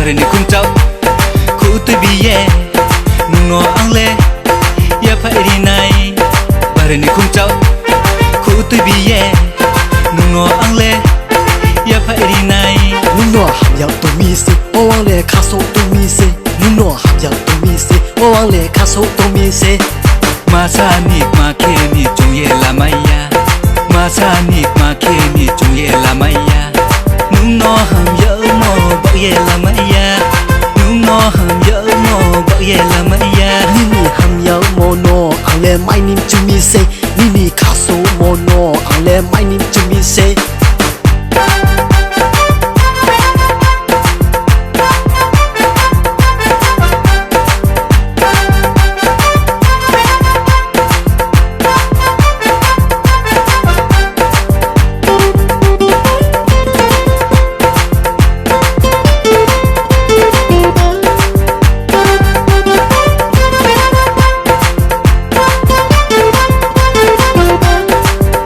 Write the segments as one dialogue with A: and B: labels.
A: Bari ni kum chau khu tu bi ye nung no ang le ya fa ri nai. Bari ni kum chau khu tu bi ye nung no ang le ya fa ri nai.
B: Nung no ham yau tu mi se o wang le kha so tu mi se. Nung no ham yau tu mi se o wang le kha so tu mi se.
A: Ma sa ni ma ke ni chung ye la mai ya. Ma sa ni ma ke ni chung ye la mai ya. Nung no ham yau mo ba ye la mai ya. Nung no ham yau mo ba ye la mai ya.
B: Nini ham yau mo no ang le mai nim chu mi se. Nini kha so mo no ang le mai nim chu mi se.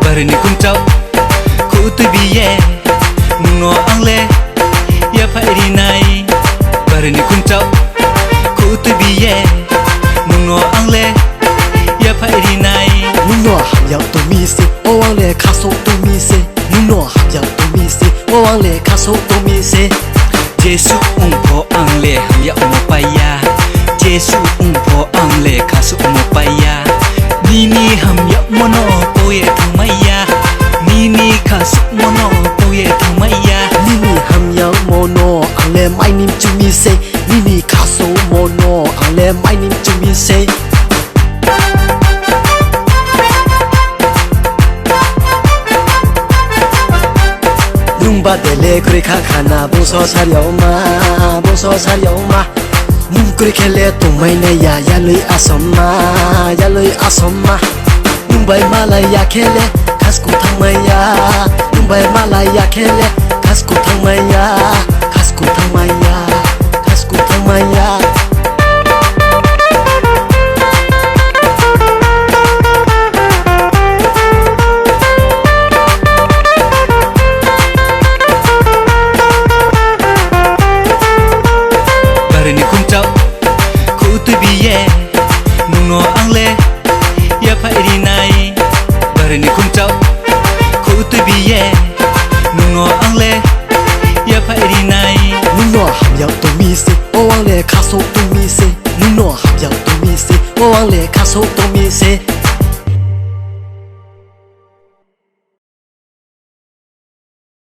A: Bari ni kum chau khu tu bi ye nung no ang le ya fa ri nai. Bari ni kum chau khu tu bi ye nung no ang le ya fa ri nai.
B: Nung no ham yau tu mi se o wang le kha so tu mi se. Nung no ham yau tu mi se o wang le kha so tu mi se.
A: Jesu ung pho ang le ham ya mo pa ya. Jesu ung pho ang le kha su mo pa ya. Ni ni ham ya mo no po ye thang mai ya. Ni ni kha su mo no po ye thang mai ya.
B: Nini ham yau mo no ang le mai nim chu mi se. Nini kha so mo no ang le mai nim chu mi se. Ba de le kuri kha khana bung so sar yau ma bung so sar yau ma. Nung kuri khele tu mai ne ya ya lui asom ma ya lui asom ma. Nung bai ma la ya khele khas ku thang mai ya. Nung bai ma la ya khele khas ku thang mai ya. Khas ku thang mai ya khas ku thang mai ya.
A: Bari ni kum chau khu tu bi ye nung no ang le ya fa ri nai. Bari ni kum chau khu tu bi ye nung no ang le ya fa ri nai.
B: Nung no ham yau tu mi se o wang le kha so tu mi se. Nung no ham yau tu mi se o wang le kha so tu mi se.